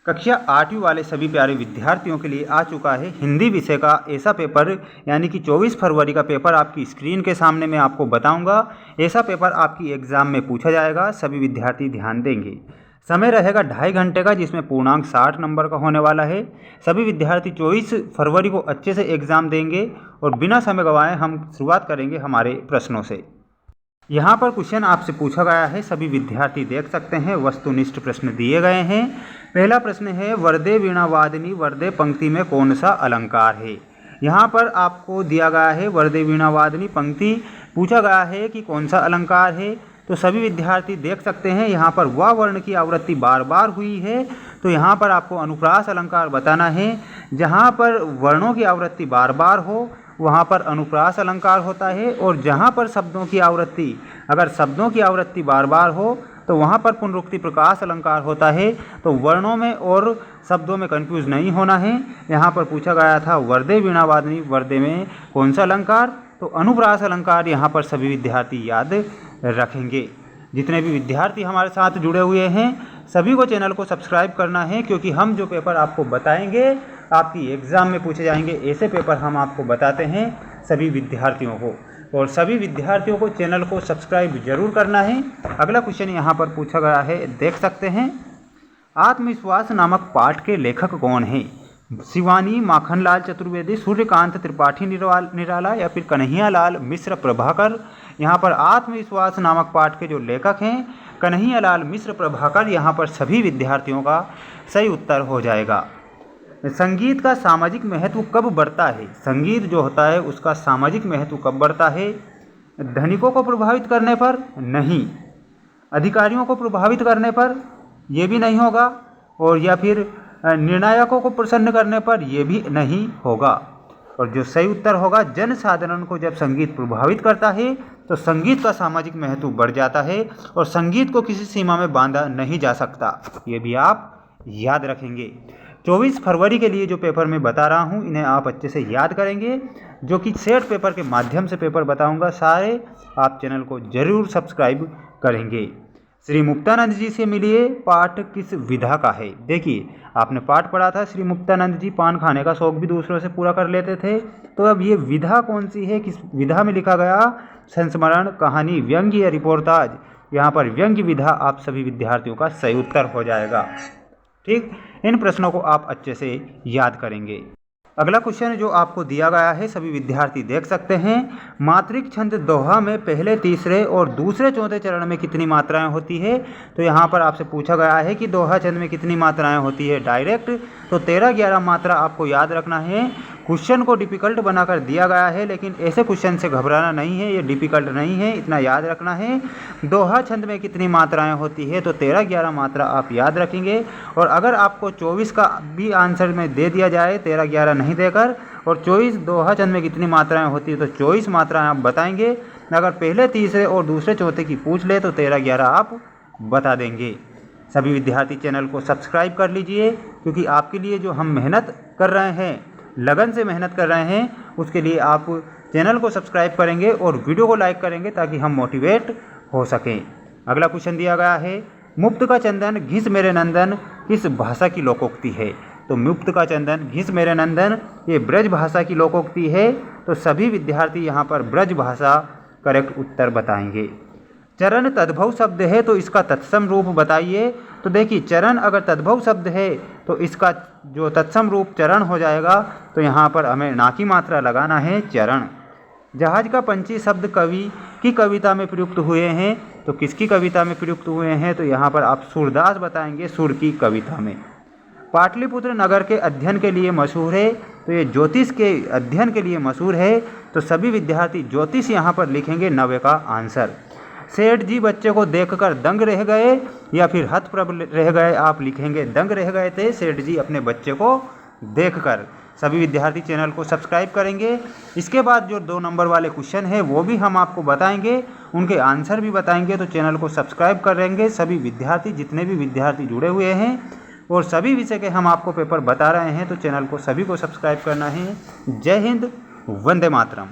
कक्षा 8वीं वाले सभी प्यारे विद्यार्थियों के लिए आ चुका है हिंदी विषय का ऐसा पेपर, यानी कि 24 फरवरी का पेपर आपकी स्क्रीन के सामने मैं आपको बताऊंगा। ऐसा पेपर आपकी एग्ज़ाम में पूछा जाएगा, सभी विद्यार्थी ध्यान देंगे। समय रहेगा 2.5 घंटे का, जिसमें पूर्णांक 60 नंबर का होने वाला है। सभी विद्यार्थी 24 फरवरी को अच्छे से एग्ज़ाम देंगे और बिना समय गंवाए हम शुरुआत करेंगे हमारे प्रश्नों से। यहाँ पर क्वेश्चन आपसे पूछा गया है, सभी विद्यार्थी देख सकते हैं, वस्तुनिष्ठ प्रश्न दिए गए हैं। पहला प्रश्न है, वर्दे वीणा वादिनी वर्दे पंक्ति में कौन सा अलंकार है। यहाँ पर आपको दिया गया है वर्दे वीणा वादिनी पंक्ति, पूछा गया है कि कौन सा अलंकार है। तो सभी विद्यार्थी देख सकते हैं यहाँ पर व वर्ण की आवृत्ति बार बार हुई है, तो यहाँ पर आपको अनुप्रास अलंकार बताना है। जहाँ पर वर्णों की आवृत्ति बार बार हो वहाँ पर अनुप्रास अलंकार होता है, और जहाँ पर शब्दों की आवृत्ति, अगर शब्दों की आवृत्ति बार बार हो तो वहाँ पर पुनरुक्ति प्रकाश अलंकार होता है। तो वर्णों में और शब्दों में कंफ्यूज नहीं होना है। यहाँ पर पूछा गया था वर्दे वीणा वादिनी वर्दे में कौन सा अलंकार, तो अनुप्रास अलंकार यहाँ पर सभी विद्यार्थी याद रखेंगे। जितने भी विद्यार्थी हमारे साथ जुड़े हुए हैं सभी को चैनल को सब्सक्राइब करना है, क्योंकि हम जो पेपर आपको बताएंगे आपकी एग्ज़ाम में पूछे जाएंगे, ऐसे पेपर हम आपको बताते हैं सभी विद्यार्थियों को। और सभी विद्यार्थियों को चैनल को सब्सक्राइब जरूर करना है। अगला क्वेश्चन यहाँ पर पूछा गया है, देख सकते हैं। आत्मविश्वास नामक पाठ के लेखक कौन हैं। शिवानी माखनलाल चतुर्वेदी, सूर्यकांत त्रिपाठी निराला या फिर कन्हैयालाल मिश्र प्रभाकर। यहाँ पर आत्मविश्वास नामक पाठ के जो लेखक हैं कन्हैयालाल मिश्र प्रभाकर, यहाँ पर सभी विद्यार्थियों का सही उत्तर हो जाएगा। संगीत का सामाजिक महत्व कब बढ़ता है। संगीत जो होता है उसका सामाजिक महत्व कब बढ़ता है। धनिकों को प्रभावित करने पर नहीं, अधिकारियों को प्रभावित करने पर यह भी नहीं होगा, और या फिर निर्णायकों को प्रसन्न करने पर यह भी नहीं होगा। और जो सही उत्तर होगा, जनसाधारण को जब संगीत प्रभावित करता है तो संगीत का सामाजिक महत्व बढ़ जाता है, और संगीत को किसी सीमा में बांधा नहीं जा सकता। ये भी आप याद रखेंगे। 24 फरवरी के लिए जो पेपर मैं बता रहा हूँ इन्हें आप अच्छे से याद करेंगे, जो कि सेट पेपर के माध्यम से पेपर बताऊँगा सारे। आप चैनल को जरूर सब्सक्राइब करेंगे। श्री मुक्तानंद जी से मिलिए, पाठ किस विधा का है। देखिए आपने पाठ पढ़ा था, श्री मुक्तानंद जी पान खाने का शौक भी दूसरों से पूरा कर लेते थे। तो अब ये विधा कौन सी है, किस विधा में लिखा गया। संस्मरण, कहानी, व्यंग्य या रिपोर्टाज। यहाँ पर व्यंग्य विधा आप सभी विद्यार्थियों का सही उत्तर हो जाएगा। ठीक, इन प्रश्नों को आप अच्छे से याद करेंगे। अगला क्वेश्चन जो आपको दिया गया है सभी विद्यार्थी देख सकते हैं। मात्रिक छंद दोहा में पहले, तीसरे और दूसरे, चौथे चरण में कितनी मात्राएं होती है। तो यहाँ पर आपसे पूछा गया है कि दोहा छंद में कितनी मात्राएं होती है। डायरेक्ट तो 13-11 मात्रा आपको याद रखना है। क्वेश्चन को डिफ़िकल्ट बनाकर दिया गया है, लेकिन ऐसे क्वेश्चन से घबराना नहीं है, ये डिफ़िकल्ट नहीं है, इतना याद रखना है। दोहा छंद में कितनी मात्राएं होती है, तो 13-11 मात्रा आप याद रखेंगे। और अगर आपको 24 का भी आंसर में दे दिया जाए 13-11 नहीं देकर, और 24 दोहा छंद में कितनी मात्राएं होती है तो 24 मात्राएं आप बताएंगे। अगर पहले, तीसरे और दूसरे, चौथे की पूछ ले तो 13-11 आप बता देंगे। सभी विद्यार्थी चैनल को सब्सक्राइब कर लीजिए, क्योंकि आपके लिए जो हम मेहनत कर रहे हैं, लगन से मेहनत कर रहे हैं, उसके लिए आप चैनल को सब्सक्राइब करेंगे और वीडियो को लाइक करेंगे, ताकि हम मोटिवेट हो सकें। अगला क्वेश्चन दिया गया है, मुफ्त का चंदन घिस मेरे नंदन किस भाषा की लोकोक्ति है। तो मुफ्त का चंदन घिस मेरे नंदन ये ब्रज भाषा की लोकोक्ति है। तो सभी विद्यार्थी यहाँ पर ब्रज भाषा करेक्ट उत्तर बताएंगे। चरण तद्भव शब्द है तो इसका तत्सम रूप बताइए। तो देखिए, चरण अगर तद्भव शब्द है तो इसका जो तत्सम रूप चरण हो जाएगा। तो यहाँ पर हमें ना की मात्रा लगाना है, चरण। जहाज का पंछी शब्द कवि की कविता में प्रयुक्त हुए हैं। तो किसकी कविता में प्रयुक्त हुए हैं, तो यहाँ पर आप सूरदास बताएंगे, सुर की कविता में। पाटलिपुत्र नगर के अध्ययन के लिए मशहूर है। तो ये ज्योतिष के अध्ययन के लिए मशहूर है। तो सभी विद्यार्थी ज्योतिष यहाँ पर लिखेंगे 90 का आंसर। सेठ जी बच्चे को देखकर दंग रह गए, या फिर हतप्रभ रह गए, आप लिखेंगे दंग रह गए थे सेठ जी अपने बच्चे को देखकर। सभी विद्यार्थी चैनल को सब्सक्राइब करेंगे। इसके बाद जो 2 नंबर वाले क्वेश्चन है वो भी हम आपको बताएंगे, उनके आंसर भी बताएंगे। तो चैनल को सब्सक्राइब करेंगे सभी विद्यार्थी, जितने भी विद्यार्थी जुड़े हुए हैं, और सभी विषय के हम आपको पेपर बता रहे हैं। तो चैनल को सभी को सब्सक्राइब करना है। जय हिंद, वंदे मातरम।